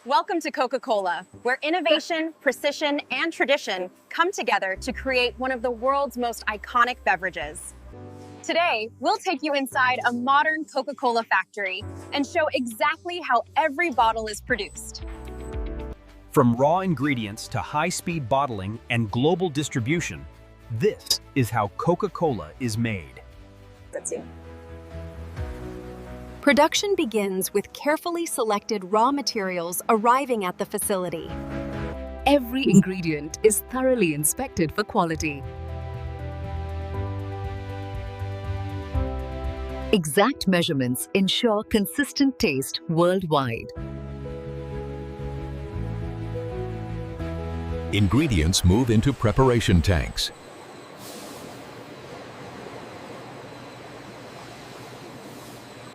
Welcome to Coca-Cola, where innovation, precision, and tradition come together to create one of the world's most iconic beverages. Today, we'll take you inside a modern Coca-Cola factory and show exactly how every bottle is produced. From raw ingredients to high-speed bottling and global distribution, this is how Coca-Cola is made. Let's see. Production begins with carefully selected raw materials arriving at the facility. Every ingredient is thoroughly inspected for quality. Exact measurements ensure consistent taste worldwide. Ingredients move into preparation tanks.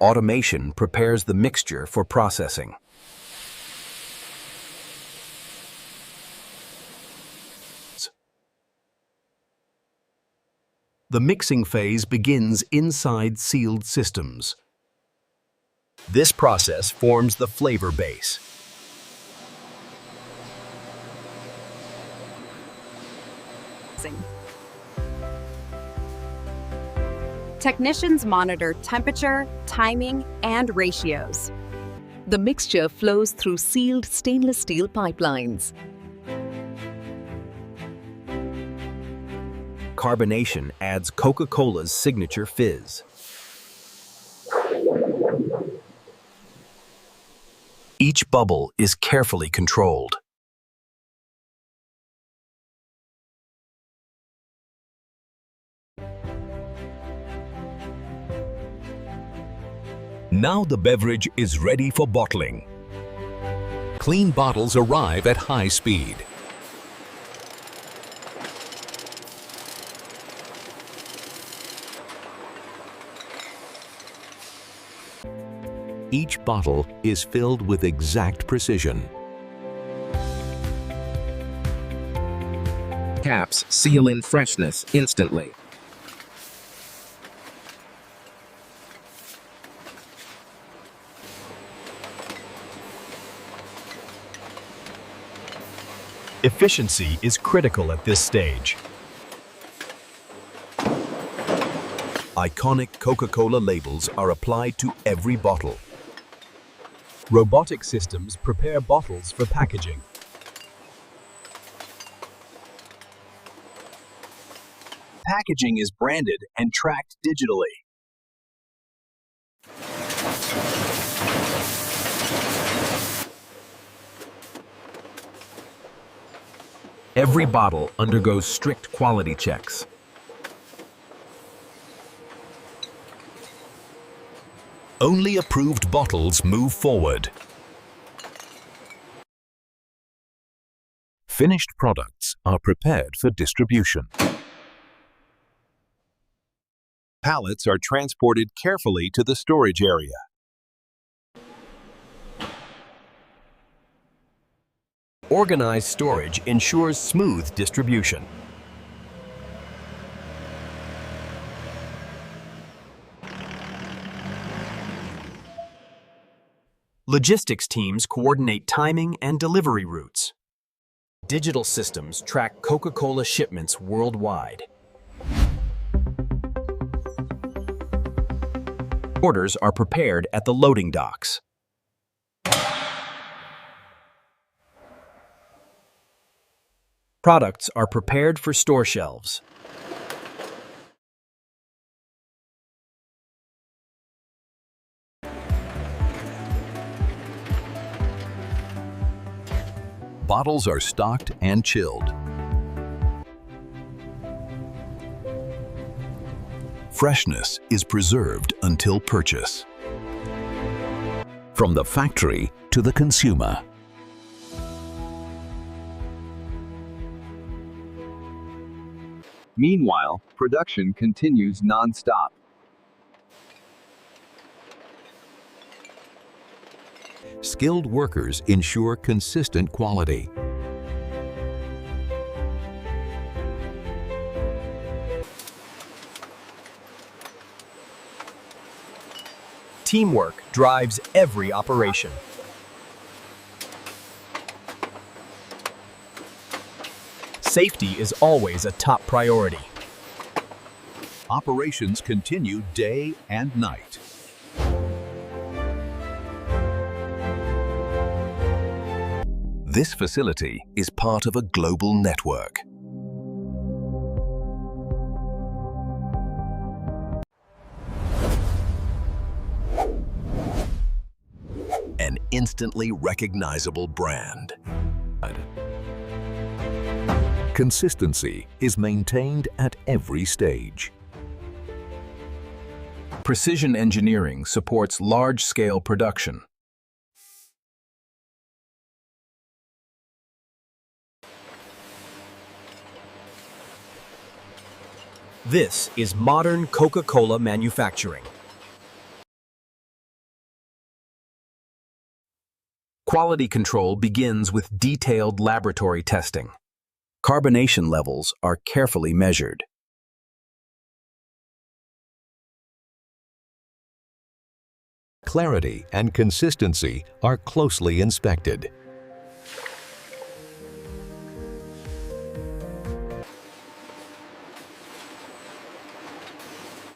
Automation prepares the mixture for processing. The mixing phase begins inside sealed systems. This process forms the flavor base. Technicians monitor temperature, timing, and ratios. The mixture flows through sealed stainless steel pipelines. Carbonation adds Coca-Cola's signature fizz. Each bubble is carefully controlled. Now the beverage is ready for bottling. Clean bottles arrive at high speed. Each bottle is filled with exact precision. Caps seal in freshness instantly. Efficiency is critical at this stage. Iconic Coca-Cola labels are applied to every bottle. Robotic systems prepare bottles for packaging. Packaging is branded and tracked digitally. Every bottle undergoes strict quality checks. Only approved bottles move forward. Finished products are prepared for distribution. Pallets are transported carefully to the storage area. Organized storage ensures smooth distribution. Logistics teams coordinate timing and delivery routes. Digital systems track Coca-Cola shipments worldwide. Orders are prepared at the loading docks. Products are prepared for store shelves. Bottles are stocked and chilled. Freshness is preserved until purchase. From the factory to the consumer. Meanwhile, production continues non-stop. Skilled workers ensure consistent quality. Teamwork drives every operation. Safety is always a top priority. Operations continue day and night. This facility is part of a global network. An instantly recognizable brand. Consistency is maintained at every stage. Precision engineering supports large-scale production. This is modern Coca-Cola manufacturing. Quality control begins with detailed laboratory testing. Carbonation levels are carefully measured. Clarity and consistency are closely inspected.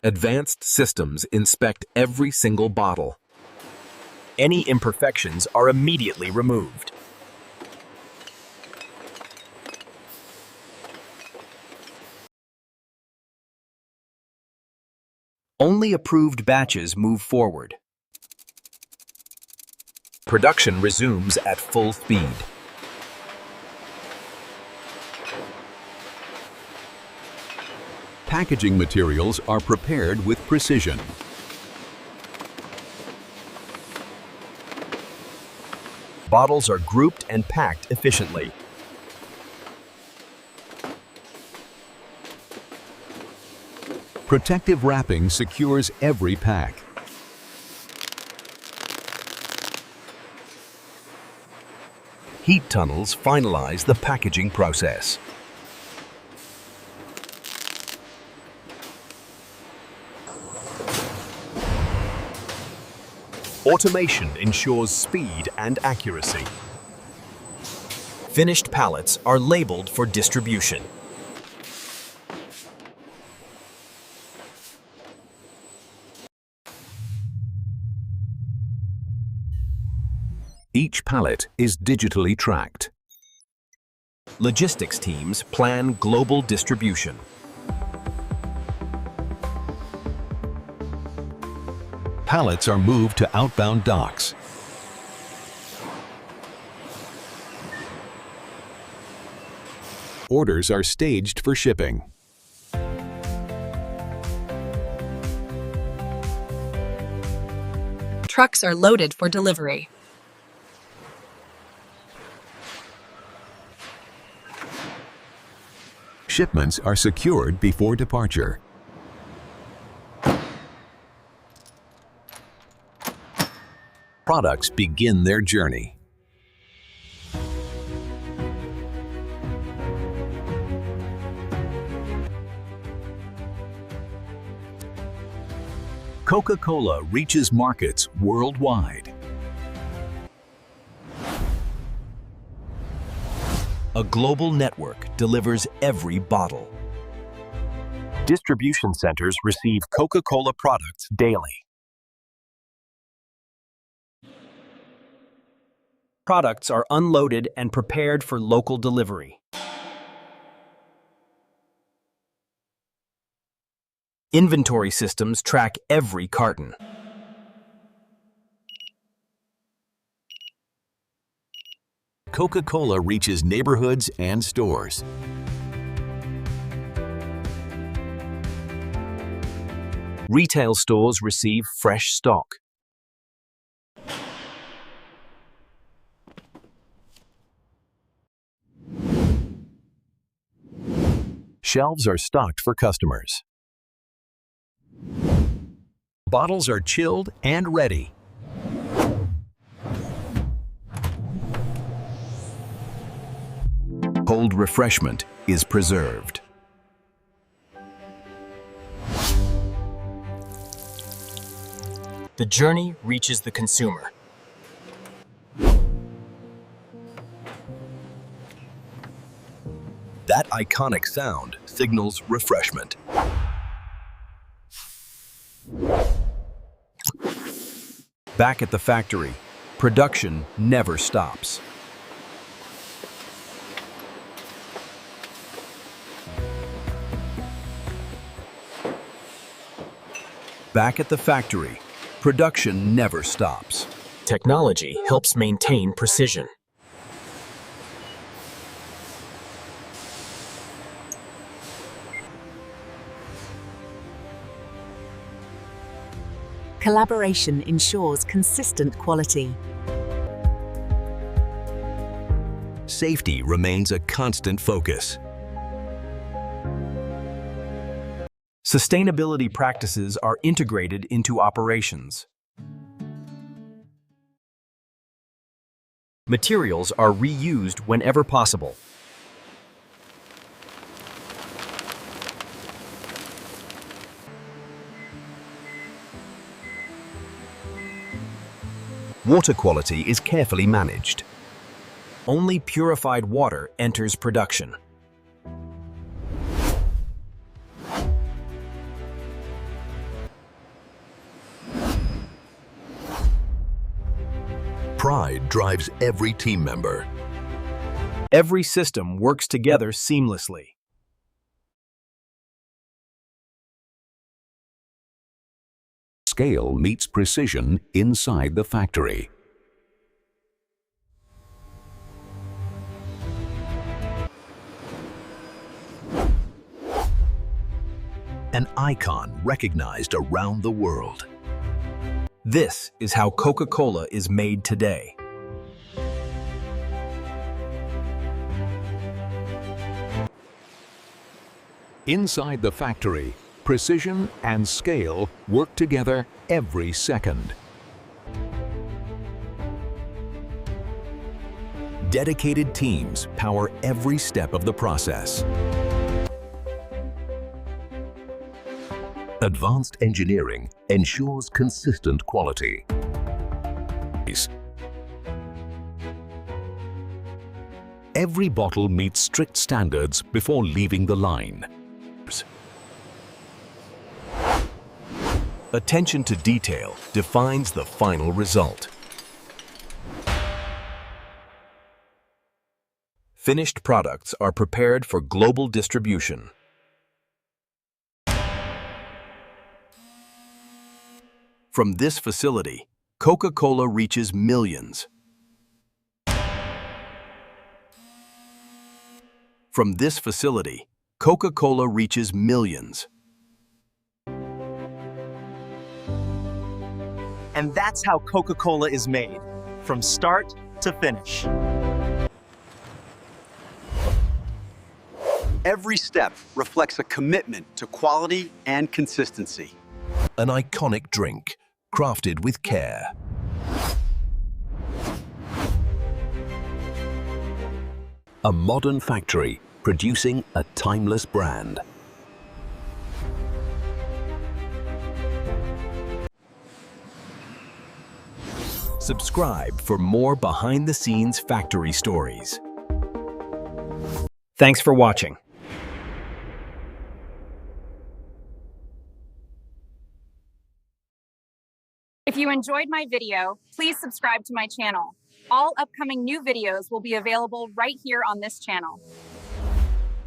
Advanced systems inspect every single bottle. Any imperfections are immediately removed. Only approved batches move forward. Production resumes at full speed. Packaging materials are prepared with precision. Bottles are grouped and packed efficiently. Protective wrapping secures every pack. Heat tunnels finalize the packaging process. Automation ensures speed and accuracy. Finished pallets are labeled for distribution. Each pallet is digitally tracked. Logistics teams plan global distribution. Pallets are moved to outbound docks. Orders are staged for shipping. Trucks are loaded for delivery. Shipments are secured before departure. Products begin their journey. Coca-Cola reaches markets worldwide. A global network delivers every bottle. Distribution centers receive Coca-Cola products daily. Products are unloaded and prepared for local delivery. Inventory systems track every carton. Coca-Cola reaches neighborhoods and stores. Retail stores receive fresh stock. Shelves are stocked for customers. Bottles are chilled and ready. Cold refreshment is preserved. The journey reaches the consumer. That iconic sound signals refreshment. Back at the factory, production never stops. Back at the factory, production never stops. Technology helps maintain precision. Collaboration ensures consistent quality. Safety remains a constant focus. Sustainability practices are integrated into operations. Materials are reused whenever possible. Water quality is carefully managed. Only purified water enters production. Pride drives every team member. Every system works together seamlessly. Scale meets precision inside the factory. An icon recognized around the world. This is how Coca-Cola is made today. Inside the factory, precision and scale work together every second. Dedicated teams power every step of the process. Advanced engineering ensures consistent quality. Every bottle meets strict standards before leaving the line. Attention to detail defines the final result. Finished products are prepared for global distribution. From this facility, Coca-Cola reaches millions. From this facility, Coca-Cola reaches millions. And that's how Coca-Cola is made, from start to finish. Every step reflects a commitment to quality and consistency. An iconic drink, crafted with care. A modern factory producing a timeless brand. Subscribe for more behind-the-scenes factory stories. Thanks for watching. If you enjoyed my video, please subscribe to my channel. All upcoming new videos will be available right here on this channel.